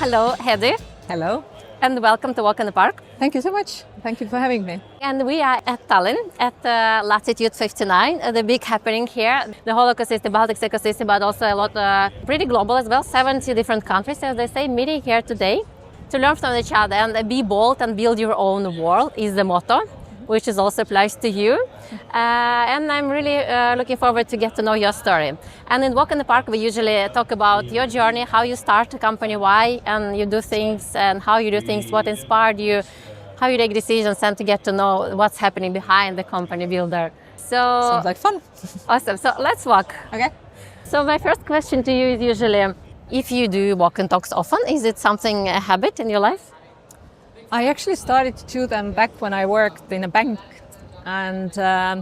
Hello, Hedi, Hello. and welcome to Walk in the Park. Thank you so much. Thank you for having me. And we are at Tallinn at Latitude 59, the big happening here. The whole ecosystem, Baltics ecosystem, but also a lot pretty global as well. 70 different countries, as they say, meeting here today to learn from each other and be bold and build your own world is the motto, which is also applies to you. And I'm really looking forward to get to know your story. And in Walk in the Park, we usually talk about your journey, how you start a company, why, and you do things, and how you do things, what inspired you, how you take decisions, and to get to know what's happening behind the company builder. So Sounds like fun. awesome. So let's walk. Okay. So my first question to you is usually, if you do walk and talks often, is it something, a habit in your life? I actually started to do them back when I worked in a bank. And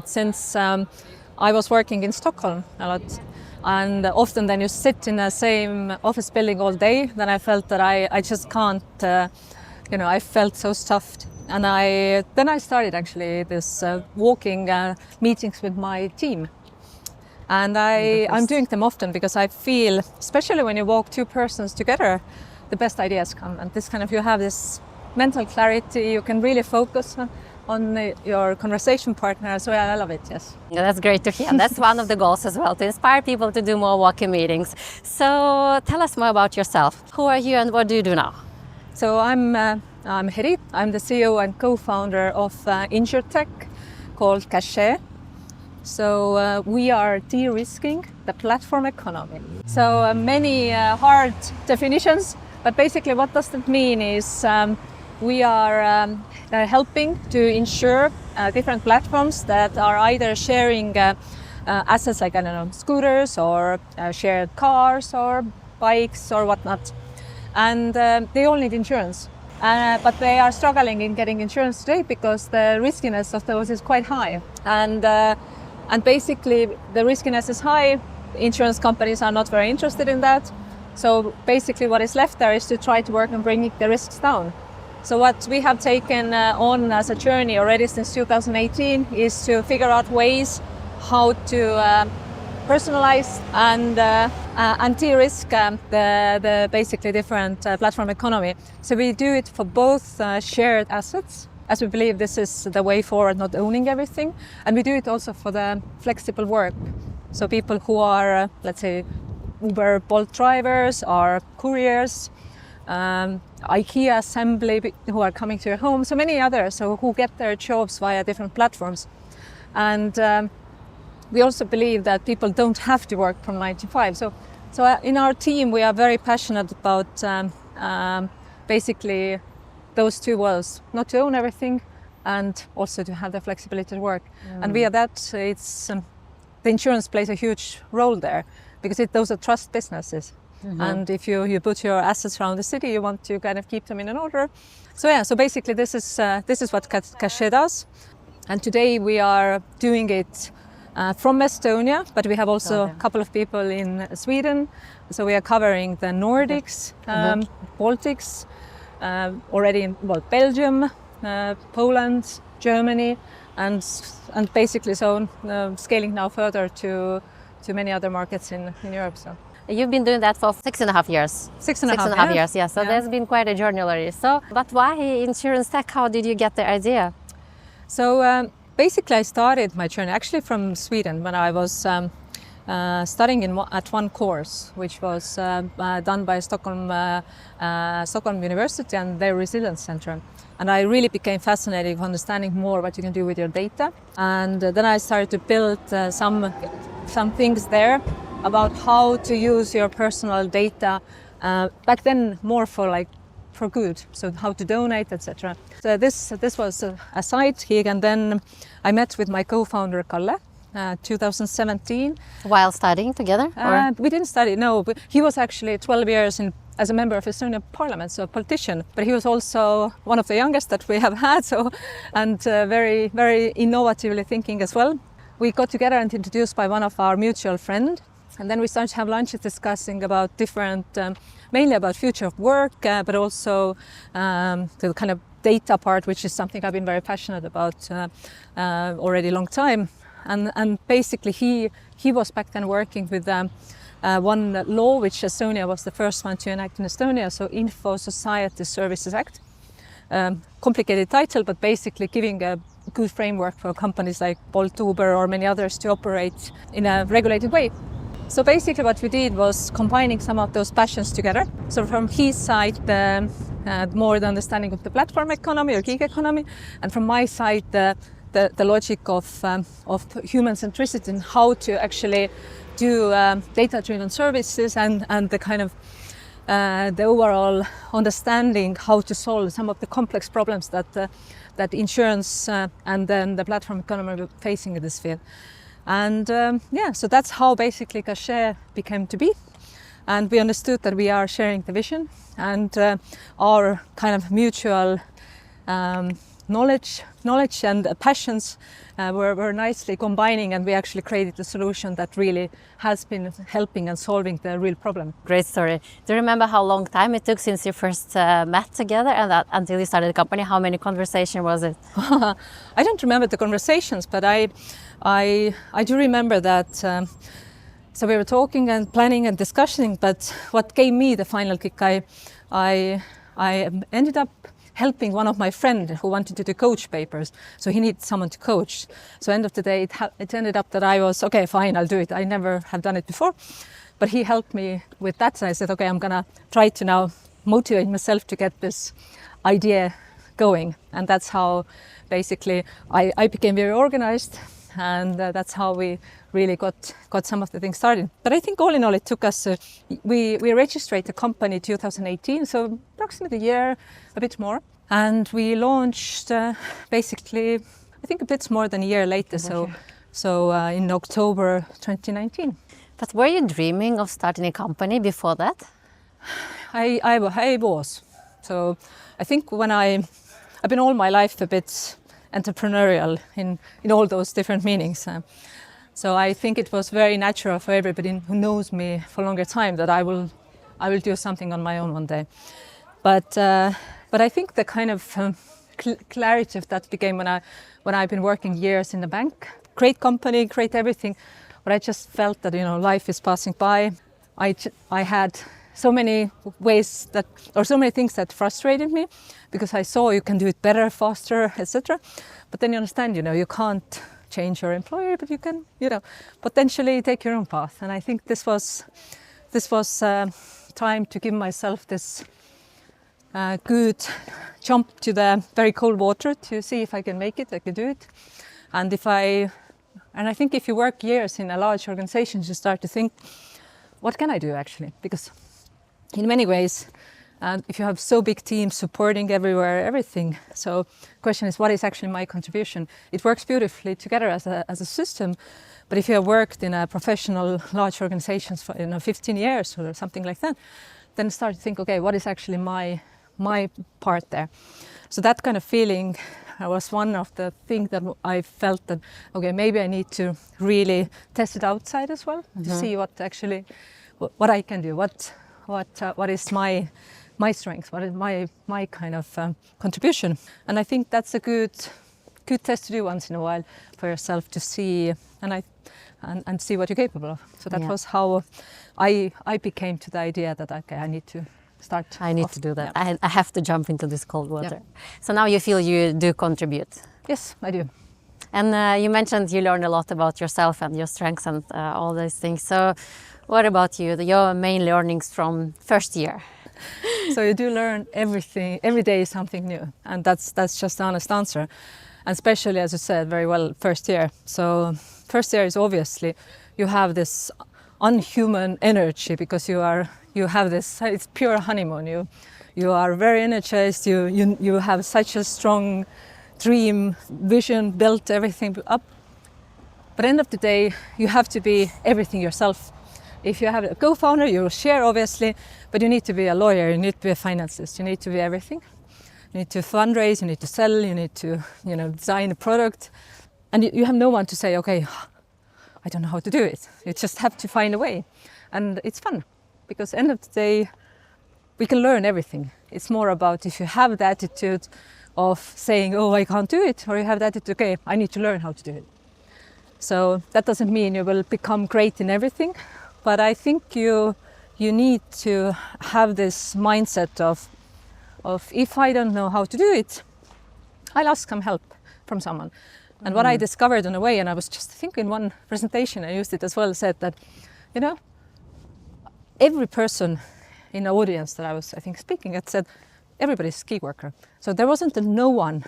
since I was working in Stockholm a lot, and often then you sit in the same office building all day, then I felt that I just can't, I felt so stuffed. And then I started actually this walking meetings with my team. And I'm doing them often because I feel, especially when you walk two persons together, the best ideas come. And this kind of, you have this mental clarity, you can really focus on your conversation partner. So I love it, yes. Yeah, that's great to hear. That's one of the goals as well, to inspire people to do more walking meetings. So tell us more about yourself. Who are you and what do you do now? So I'm Hedi. I'm the CEO and co-founder of insurtech called Cachet. So we are de-risking the platform economy. So many hard definitions, but basically what does that mean is we are helping to insure different platforms that are either sharing assets like, scooters or shared cars or bikes or whatnot. And they all need insurance. But they are struggling in getting insurance today because the riskiness of those is quite high. And basically the riskiness is high. Insurance companies are not very interested in that. So basically what is left there is to try to work on bringing the risks down. So what we have taken on as a journey already since 2018 is to figure out ways how to personalize and de-risk the basically different platform economy. So we do it for both shared assets, as we believe this is the way forward, not owning everything. And we do it also for the flexible work. So people who are, let's say, Uber, Bolt drivers or couriers, IKEA assembly who are coming to your home, so many others who get their jobs via different platforms. And we also believe that people don't have to work from 9 to 5. So in our team, we are very passionate about basically those two worlds, not to own everything and also to have the flexibility to work. And via that, it's the insurance plays a huge role there because those are trust businesses. Mm-hmm. And if you put your assets around the city, you want to kind of keep them in an order. So basically this is what Cachet does. And today we are doing it from Estonia, but we have also a couple of people in Sweden. So we are covering the Nordics, Baltics, already in Belgium, Poland, Germany, and basically scaling now further to many other markets in Europe. So. You've been doing that for 6.5 years. Six and a half years, yeah. So there's been quite a journey already. So, but why insurance tech? How did you get the idea? So basically I started my journey actually from Sweden when I was studying at one course, which was done by Stockholm University and their Resilience Center. And I really became fascinated with understanding more what you can do with your data. And then I started to build some things there about how to use your personal data back then more for good, so how to donate, etc. So this was a side gig, and then I met with my co-founder Kalle, 2017. While studying together? We didn't study, no, but he was actually 12 years as a member of Estonian Parliament, so a politician. But he was also one of the youngest that we have had, and very, very innovatively thinking as well. We got together and introduced by one of our mutual friends. And then we started to have lunches discussing about different, mainly about future of work, but also the kind of data part, which is something I've been very passionate about already a long time. And basically he was back then working with one law which Estonia was the first one to enact in Estonia, so Info Society Services Act. Complicated title, but basically giving a good framework for companies like Bolt, Uber or many others to operate in a regulated way. So basically what we did was combining some of those passions together. So from his side, more the understanding of the platform economy or gig economy, and from my side, the logic of human centricity and how to actually do data-driven services and the kind of the overall understanding how to solve some of the complex problems that insurance and then the platform economy are facing in this field. And so that's how basically Cachet became to be. And we understood that we are sharing the vision and our kind of mutual knowledge and passions were nicely combining, and we actually created a solution that really has been helping and solving the real problem. Great story. Do you remember how long time it took since you first met together and until you started the company? How many conversations was it? I don't remember the conversations, but I do remember that. So we were talking and planning and discussing, but what gave me the final kick, I ended up helping one of my friends who wanted to do coach papers. So he needed someone to coach. So end of the day, it ended up that I was, okay, fine, I'll do it. I never have done it before, but he helped me with that. So I said, okay, I'm gonna try to now motivate myself to get this idea going. And that's how basically I became very organized, and that's how we really got some of the things started. But I think all in all, it took us, we registered the company 2018, so approximately a year, a bit more. And we launched basically, I think a bit more than a year later, so in October 2019. But were you dreaming of starting a company before that? I was. So I think I've been all my life a bit entrepreneurial in all those different meanings. So I think it was very natural for everybody who knows me for a longer time that I will do something on my own one day. But I think the kind of clarity of that became when I've been working years in the bank. Great company, great everything, but I just felt that life is passing by. I had so many ways so many things that frustrated me, because I saw you can do it better, faster, etc. But then you understand, you can't change your employer, but you can, potentially take your own path. And I think this was time to give myself this good jump to the very cold water to see if I can make it, I can do it. And I think if you work years in a large organization, you start to think, what can I do actually? Because in many ways, if you have so big teams supporting everywhere, everything. So the question is, what is actually my contribution? It works beautifully together as a system. But if you have worked in a professional large organizations for 15 years or something like that, then start to think, okay, what is actually my part there? So that kind of feeling was one of the things that I felt that, okay, maybe I need to really test it outside as well, to see what I can do, what is my strength, what is my kind of contribution. And I think that's a good test to do once in a while for yourself, to see and see what you're capable of. So that was how I became to the idea that, okay, I need to start. I need to do that. Yeah. I have to jump into this cold water. Yeah. So now you feel you do contribute. Yes, I do. And you mentioned you learned a lot about yourself and your strengths and all these things. So what about you, your main learnings from first year? So you do learn everything, every day is something new. And that's just the honest answer. And especially, as you said very well, first year. So first year is obviously, you have this unhuman energy, because you have this, it's pure honeymoon. You are very energized, you have such a strong dream, vision, built everything up. But end of the day, you have to be everything yourself. If you have a co-founder, you share obviously, but you need to be a lawyer, you need to be a financist, you need to be everything. You need to fundraise, you need to sell, you need to design a product. And you have no one to say, okay, I don't know how to do it. You just have to find a way. And it's fun, because end of the day, we can learn everything. It's more about if you have the attitude of saying, oh, I can't do it, or you have the attitude, okay, I need to learn how to do it. So that doesn't mean you will become great in everything, but I think you need to have this mindset of if I don't know how to do it, I'll ask some help from someone. And what I discovered in a way, and I was just thinking one presentation, I used it as well, said that, you know, every person in the audience that I was, I think, speaking at said, everybody's a ski worker. So there wasn't no one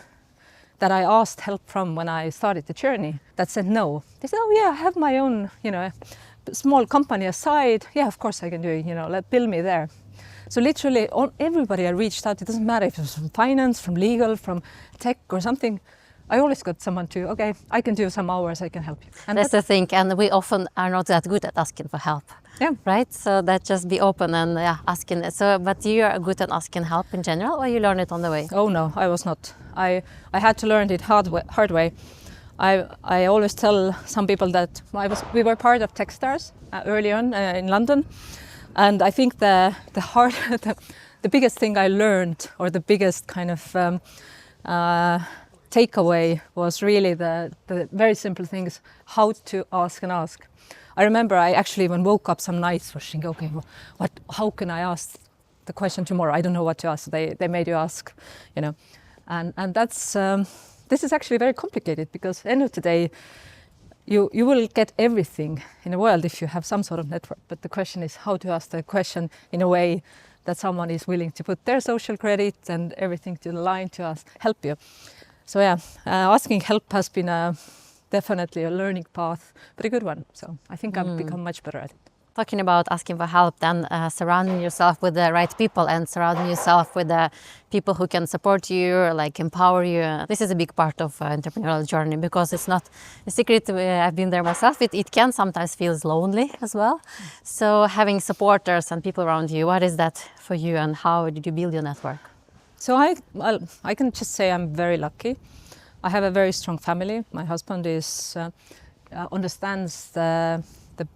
that I asked help from when I started the journey that said no. They said, oh yeah, I have my own, you know, small company aside. Yeah, of course I can do it, you know, bill me there. So literally everybody I reached out, it doesn't matter if it was from finance, from legal, from tech or something, I always got someone to, okay, I can do some hours, I can help you. And that's the thing, and we often are not that good at asking for help. Yeah. Right? So that just be open and asking. So, but you are good at asking help in general, or you learn it on the way? Oh no, I was not. I had to learn it hard way. I always tell some people that we were part of Techstars early on in London, and I think the biggest thing I learned, or the biggest kind of takeaway, was really the very simple things, how to ask and ask. I remember I actually even woke up some nights was thinking, okay, how can I ask the question tomorrow? I don't know what to ask. They made you ask, you know, and that's this is actually very complicated, because at the end of the day, you will get everything in the world if you have some sort of network. But the question is how to ask the question in a way that someone is willing to put their social credit and everything to the line to help you. So yeah, asking help has been definitely a learning path, but a good one. So I think I've become much better at it. Talking about asking for help, then surrounding yourself with the right people and surrounding yourself with the people who can support you, like empower you. This is a big part of entrepreneurial journey, because it's not a secret. I've been there myself. It can sometimes feel lonely as well. So having supporters and people around you, what is that for you, and how did you build your network? So I can just say I'm very lucky. I have a very strong family. My husband understands the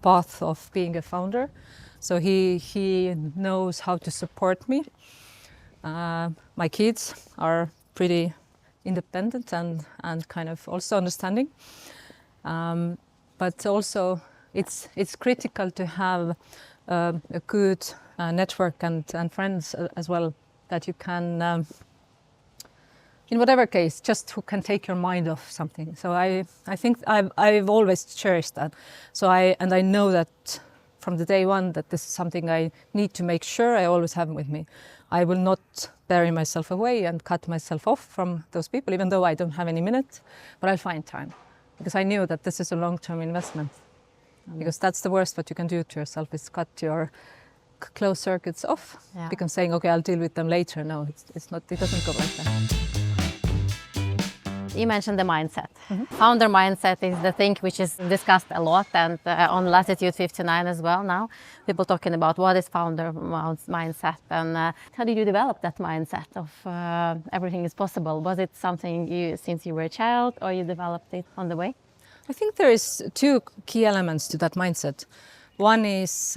path of being a founder, so he knows how to support me. My kids are pretty independent and kind of also understanding, but also it's critical to have a good network and friends as well, that you can in whatever case, just who can take your mind off something. So I think I've always cherished that. So I know that from the day one that this is something I need to make sure I always have with me. I will not bury myself away and cut myself off from those people, even though I don't have any minutes, but I'll find time, because I knew that this is a long-term investment. Because that's the worst what you can do to yourself, is cut your closed circuits off. Yeah. Because saying, okay, I'll deal with them later. No, it's not. It doesn't go like that. You mentioned the mindset. Founder mindset is the thing which is discussed a lot, and on Latitude 59 as well now. People talking about what is founder mindset, and how did you develop that mindset of everything is possible? Was it something you, since you were a child, or you developed it on the way? I think there is two key elements to that mindset. One is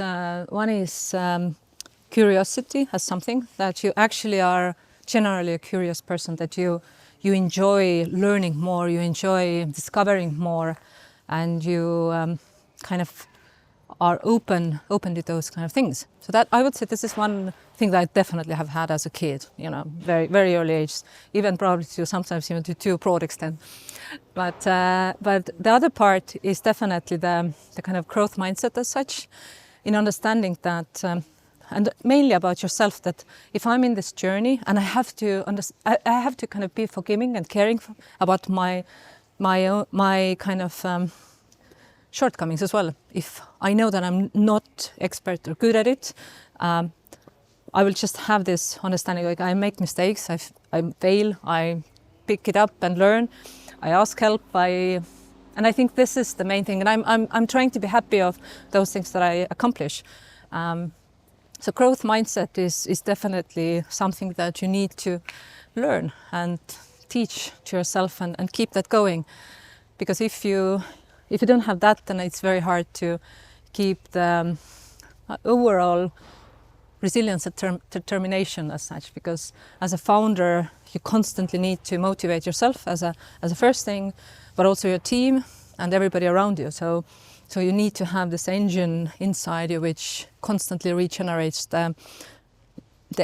curiosity as something that you actually are generally a curious person, that you enjoy learning more, you enjoy discovering more, and you kind of are open to those kind of things. So that, I would say, this is one thing that I definitely have had as a kid, you know, very, very early age, even probably sometimes even to too broad extent. But the other part is definitely the kind of growth mindset as such, in understanding that and mainly about yourself, that if I'm in this journey and I have to kind of be forgiving and caring about my kind of shortcomings as well. If I know that I'm not expert or good at it, I will just have this understanding, like I make mistakes, I fail, I pick it up and learn, I ask help, and I think this is the main thing, and I'm trying to be happy of those things that I accomplish. So growth mindset is definitely something that you need to learn and teach to yourself and keep that going. Because if you don't have that, then it's very hard to keep the overall resilience and determination as such. Because as a founder, you constantly need to motivate yourself as a first thing, but also your team and everybody around you. So So you need to have this engine inside you which constantly regenerates the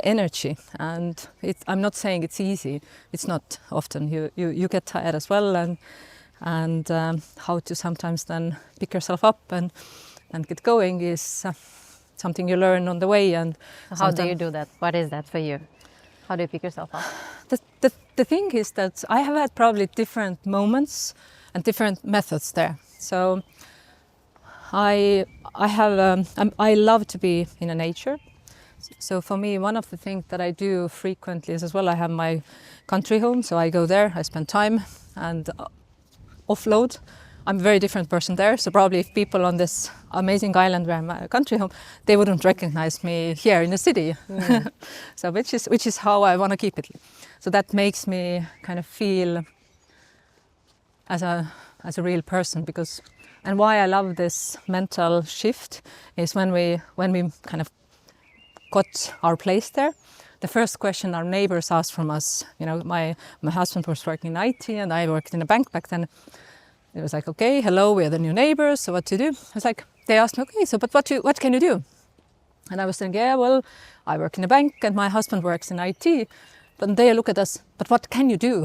energy. And I'm not saying it's easy. It's not often. You get tired as well, and how to sometimes then pick yourself up and get going is something you learn on the way. And how do you do that? What is that for you? How do you pick yourself up? The thing is that I have had probably different moments and different methods there. So I love to be in nature. So for me, one of the things that I do frequently is as well, I have my country home. So I go there, I spend time and offload. I'm a very different person there. So probably if people on this amazing island where my country home, they wouldn't recognize me here in the city. So which is how I want to keep it. So that makes me kind of feel as a real person, because, and why I love this mental shift is when we kind of got our place there. The first question our neighbors asked from us, my husband was working in IT and I worked in a bank back then. It was like, okay, hello, we are the new neighbors, so what to do? I was like, they asked me, okay, so but what can you do? And I was saying, yeah, well, I work in a bank and my husband works in IT. But they look at us, but what can you do?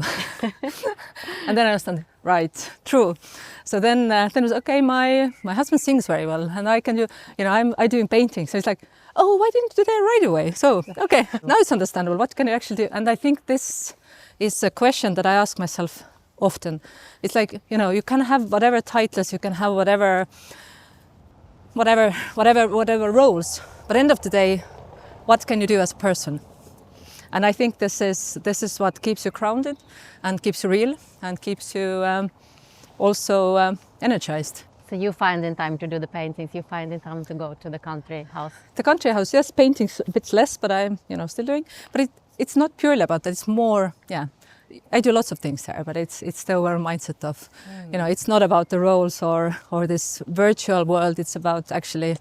And then I understand, right, true. So then it was, okay, my husband sings very well and I can do, I'm doing painting. So it's like, oh, why didn't you do that right away? So, okay, now it's understandable. What can you actually do? And I think this is a question that I ask myself often. It's like, you can have whatever titles, you can have whatever roles, but end of the day, what can you do as a person? And I think this is what keeps you grounded and keeps you real and keeps you also energized. So you find in time to do the paintings, you find in time to go to the country house? The country house, yes, painting's a bit less, but I'm still doing. But it's not purely about that, it's more, I do lots of things there, but it's the overall mindset of, it's not about the roles or this virtual world, it's about actually,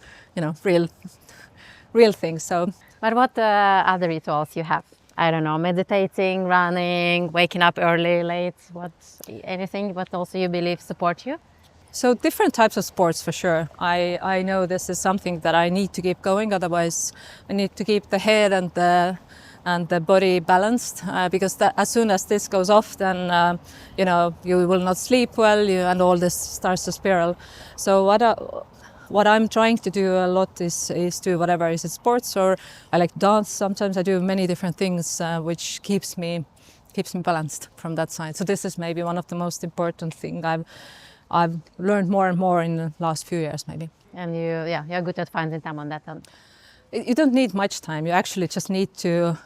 real things. So. But what other rituals you have? I don't know, meditating, running, waking up early, late, anything, but also you believe support you? So different types of sports for sure. I know this is something that I need to keep going, otherwise I need to keep the head and the body balanced, because as soon as this goes off, then you will not sleep well, and all this starts to spiral. So what I'm trying to do a lot is do whatever, is it sports, or I like to dance. Sometimes I do many different things, which keeps me balanced from that side. So this is maybe one of the most important things I've learned more and more in the last few years, maybe. And you're good at finding time on that. You don't need much time. You actually just need to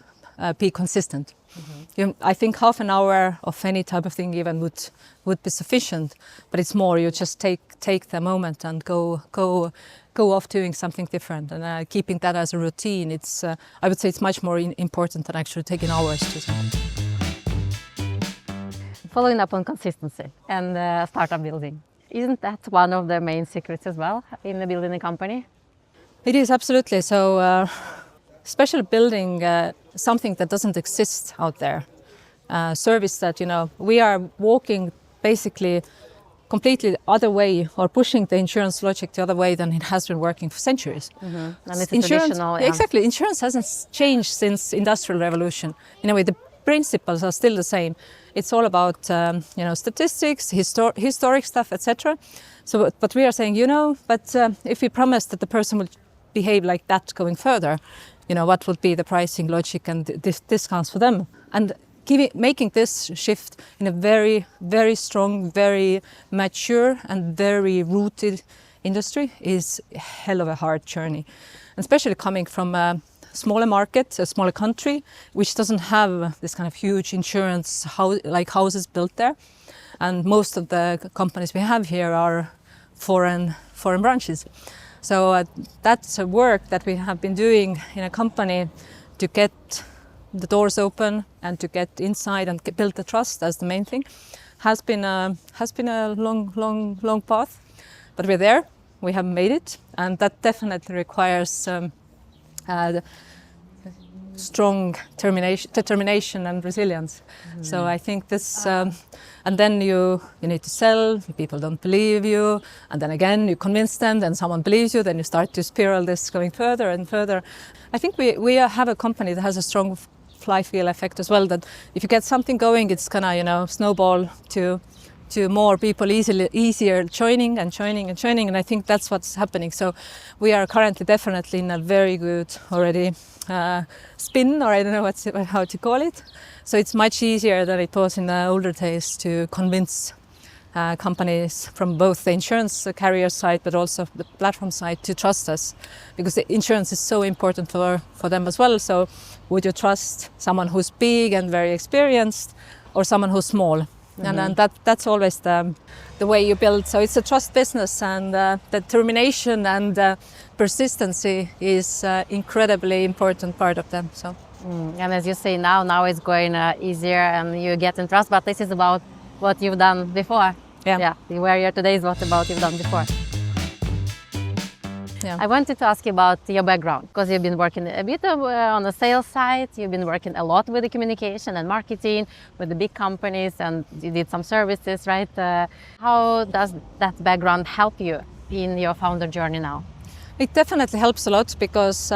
be consistent. Mm-hmm. I think half an hour of any type of thing even would be sufficient, but it's more, you just take the moment and go off doing something different, and keeping that as a routine. It's I would say it's much more important than actually taking hours to something. Following up on consistency and startup building, isn't that one of the main secrets as well in building a company? It is, absolutely. So especially building something that doesn't exist out there, service that, we are walking basically completely the other way, or pushing the insurance logic the other way than it has been working for centuries. Mm-hmm. And it's traditional. Yeah. Exactly. Insurance hasn't changed since Industrial Revolution. In a way, the principles are still the same. It's all about, statistics, historic stuff, etc. So, but we are saying, if we promise that the person will behave like that going further, what would be the pricing logic and discounts for them? And making this shift in a very, very strong, very mature and very rooted industry is a hell of a hard journey. And especially coming from a smaller market, a smaller country, which doesn't have this kind of huge insurance houses built there. And most of the companies we have here are foreign branches. So that's a work that we have been doing in a company to get the doors open and to get inside and build the trust as the main thing. Has been a long path, but we're there. We have made it, and that definitely requires strong determination and resilience. So I think this, and then you need to sell, people don't believe you, and then again you convince them, then someone believes you, then you start to spiral this going further and further. I think we have a company that has a strong flywheel effect as well, that if you get something going, it's gonna snowball to more people easier joining, and I think that's what's happening. So we are currently definitely in a very good already spin, or I don't know how to call it. So it's much easier than it was in the older days to convince companies from both the insurance carrier side but also the platform side to trust us, because the insurance is so important for them as well. So would you trust someone who's big and very experienced, or someone who's small? And that's always the way you build. So it's a trust business, and the determination and persistency is incredibly important part of them. So. And as you say, now it's going easier and you get in trust, but this is about what you've done before. Yeah. Where you're today is what about you've done before. Yeah. I wanted to ask you about your background, because you've been working a bit on the sales side, you've been working a lot with the communication and marketing with the big companies, and you did some services, right? How does that background help you in your founder journey now? It definitely helps a lot, because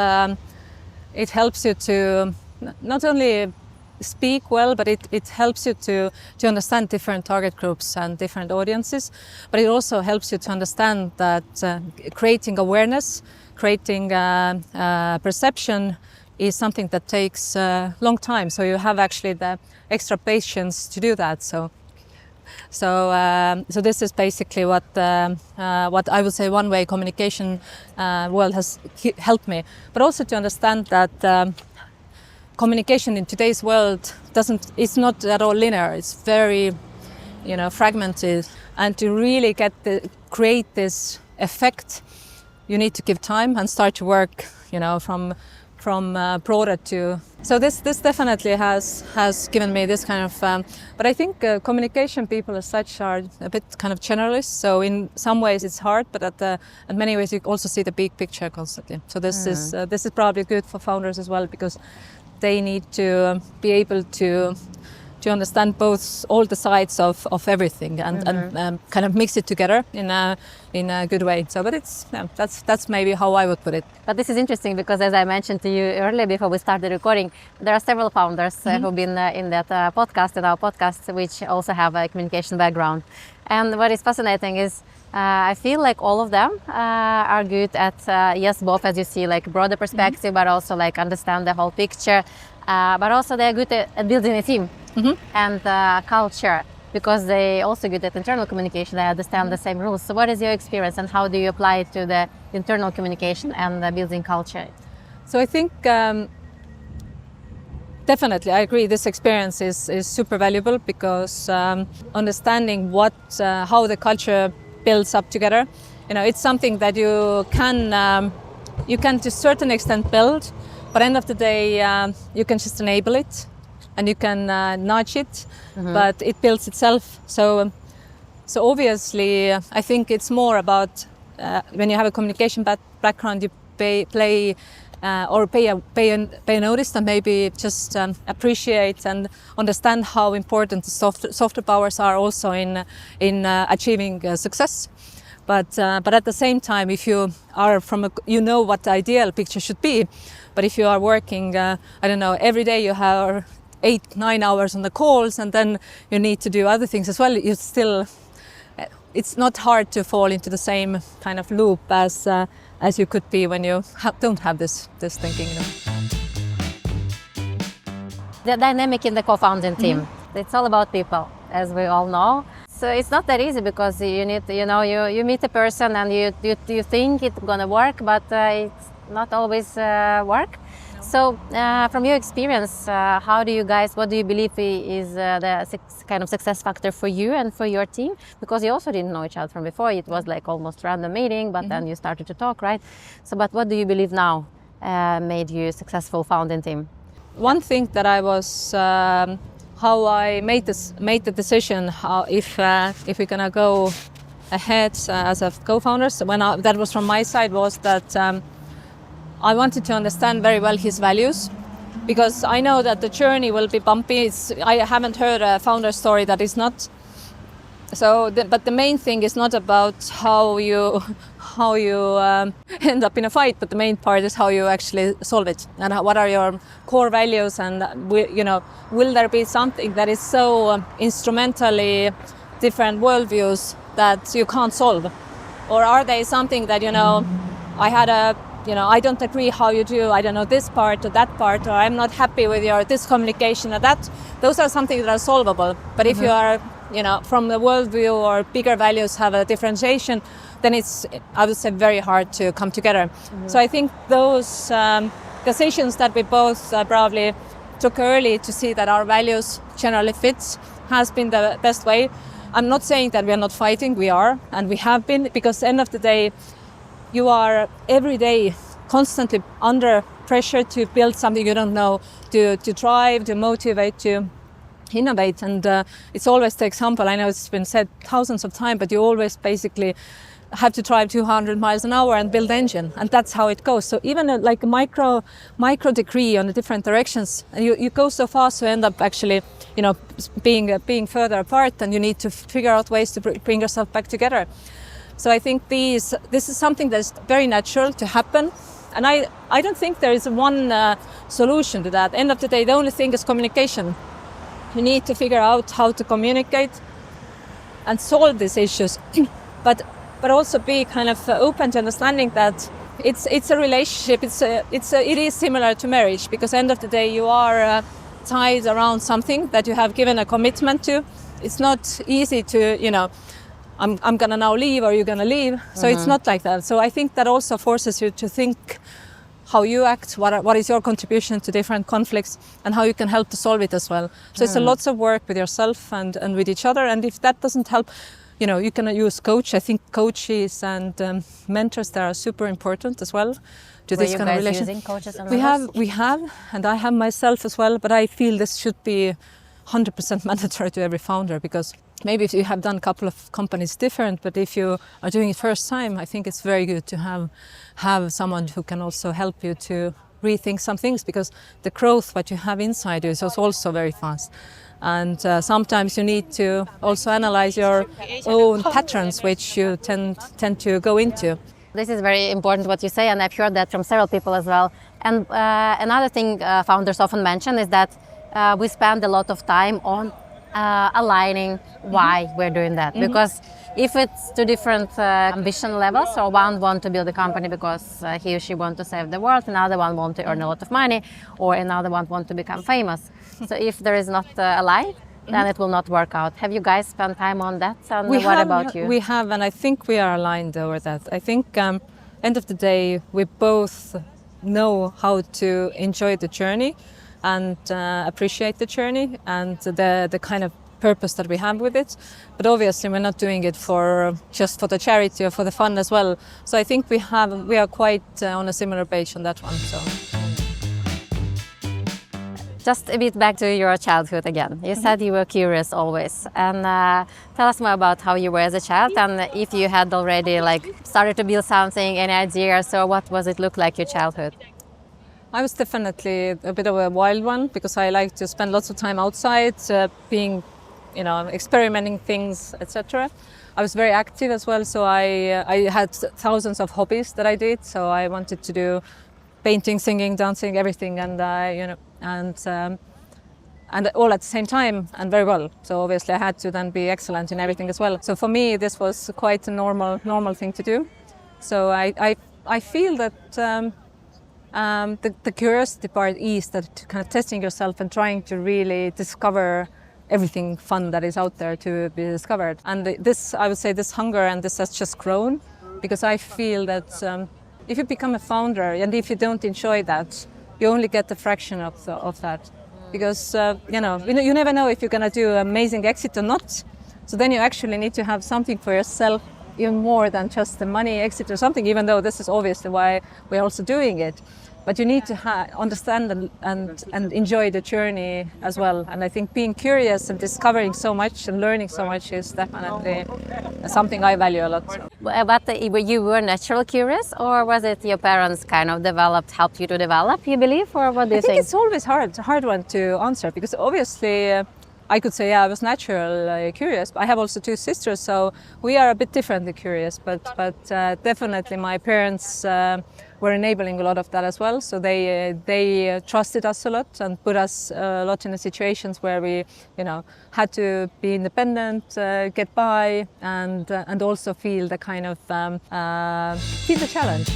it helps you to not only speak well, but it helps you to understand different target groups and different audiences. But it also helps you to understand that creating awareness, creating perception is something that takes a long time. So you have actually the extra patience to do that. So this is basically what I would say one-way communication world has helped me. But also to understand that communication in today's world it's not at all linear. It's very, fragmented. And to really create this effect, you need to give time and start to work, from broader to. So this definitely has given me this kind of. But I think communication people as such are a bit kind of generalists. So in some ways it's hard, but in many ways you also see the big picture constantly. So this is probably good for founders as well, because they need to be able to understand all the sides of everything and kind of mix it together in a good way. So, but that's maybe how I would put it. But this is interesting, because as I mentioned to you earlier before we started recording, there are several founders who've been in that podcast, in our podcast, which also have a communication background. And what is fascinating is I feel like all of them are good at, yes, both, as you see, like broader perspective, but also like understand the whole picture. But also they're good at building a team and culture, because they also good at internal communication. They understand the same rules. So what is your experience, and how do you apply it to the internal communication and the building culture? So I think definitely, I agree. This experience is super valuable, because understanding how the culture builds up together, it's something that you can to a certain extent build, but end of the day you can just enable it, and you can nudge it, but it builds itself. So obviously, I think it's more about when you have a communication background, you pay notice, and maybe just appreciate and understand how important the softer powers are also in achieving success. But at the same time, if you are what the ideal picture should be, but if you are working, every day you have 8-9 hours on the calls, and then you need to do other things as well, it's not hard to fall into the same kind of loop as you could be when you don't have this thinking. The dynamic in the co-founding team, it's all about people, as we all know. So it's not that easy, because you need, you meet a person and you think it's gonna work, but it's not always work. So from your experience, what do you believe is the kind of success factor for you and for your team? Because you also didn't know each other from before. It was like almost random meeting, but then you started to talk, right? So, but what do you believe now made you a successful founding team? One thing that I was, how I made the decision, if we're gonna go ahead as a co-founders, that was from my side, was that I wanted to understand very well his values, because I know that the journey will be bumpy. I haven't heard a founder story that is not. So, but the main thing is not about how you end up in a fight, but the main part is how you actually solve it, and what are your core values, and will there be something that is so instrumentally different worldviews that you can't solve, or are they something that I don't agree how you do, I don't know, this part or that part, or I'm not happy with your this communication or that. Those are something that are solvable. But if you are, from the worldview or bigger values have a differentiation, then it's, I would say, very hard to come together. So I think those decisions that we both probably took early to see that our values generally fits has been the best way. I'm not saying that we are not fighting, we are, and we have been, because at the end of the day, you are every day constantly under pressure to build something you don't know, to drive, to motivate, to innovate. And it's always the example, I know it's been said thousands of times, but you always basically have to drive 200 miles an hour and build engine, and that's how it goes. So even like a micro degree on the different directions, and you go so fast, you end up actually being further apart, and you need to figure out ways to bring yourself back together. So I think this is something that's very natural to happen, and I don't think there is one solution to that. End of the day, the only thing is communication. You need to figure out how to communicate and solve these issues, but also be kind of open to understanding that it's a relationship. It is similar to marriage, because end of the day you are tied around something that you have given a commitment to. It's not easy to I'm gonna now leave, or you're gonna leave. So it's not like that. So I think that also forces you to think how you act, what is your contribution to different conflicts, and how you can help to solve it as well. So it's a lots of work with yourself and with each other. And if that doesn't help, you can use coach. I think coaches and mentors, they are super important as well to this kind of relation. Using coaches and we have, and I have myself as well. But I feel this should be 100% mandatory to every founder, because maybe if you have done a couple of companies different, but if you are doing it first time, I think it's very good to have someone who can also help you to rethink some things, because the growth what you have inside you is also very fast. And sometimes you need to also analyze your own patterns, which you tend to go into. This is very important what you say, and I've heard that from several people as well. And another thing founders often mention is that we spend a lot of time on aligning why we're doing that. Because if it's two different ambition levels, so one wants to build a company because he or she wants to save the world, another one wants to earn a lot of money, or another one wants to become famous. So if there is not aligned, then it will not work out. Have you guys spent time on that? And what about you? We have, and I think we are aligned over that. I think end of the day, we both know how to enjoy the journey and appreciate the journey and the kind of purpose that we have with it. But obviously we're not doing it just for the charity or for the fun as well. So I think we are quite on a similar page on that one. So. Just a bit back to your childhood again. You said you were curious always, and tell us more about how you were as a child, and if you had already started to build something, any idea, so what was it look like your childhood? I was definitely a bit of a wild one, because I like to spend lots of time outside, experimenting things, etc. I was very active as well, so I had thousands of hobbies that I did. So I wanted to do painting, singing, dancing, everything, and all at the same time and very well. So obviously I had to then be excellent in everything as well. So for me, this was quite a normal thing to do. So I feel that the curiosity part is that kind of testing yourself and trying to really discover everything fun that is out there to be discovered. And I would say this hunger and this has just grown, because I feel that if you become a founder and if you don't enjoy that, you only get a fraction of that. Because you never know if you're going to do an amazing exit or not. So then you actually need to have something for yourself, even more than just the money exit or something, even though this is obviously why we're also doing it. but you need to understand and enjoy the journey as well. And I think being curious and discovering so much and learning so much is definitely something I value a lot. But you were naturally curious, or was it your parents kind of helped you to develop, you believe, or what do you think? I think it's always hard, a hard one to answer, because obviously I could say, yeah, I was naturally curious. I have also two sisters, so we are a bit differently curious, but definitely my parents were enabling a lot of that as well. So they trusted us a lot and put us a lot in the situations where we, had to be independent, get by, and also feel the kind of feel the challenge.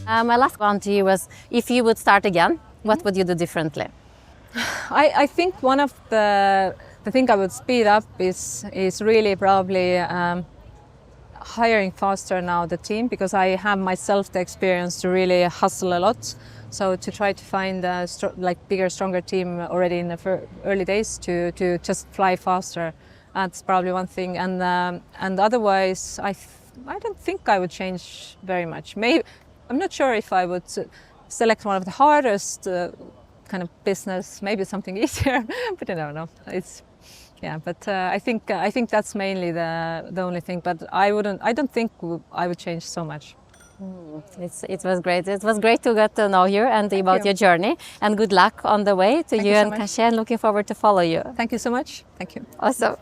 My last one to you was, if you would start again, what would you do differently? I think one of the thing I would speed up is really probably hiring faster now the team, because I have myself the experience to really hustle a lot. So to try to find a bigger, stronger team already in the early days to just fly faster, that's probably one thing. And otherwise, I don't think I would change very much. Maybe I'm not sure if I would select one of the hardest kind of business, maybe something easier, but I don't know. But I think that's mainly the only thing. But I don't think I would change so much. It was great. It was great to get to know you and about your journey. And good luck on the way to you and Cachet. And looking forward to follow you. Thank you so much. Thank you. Awesome.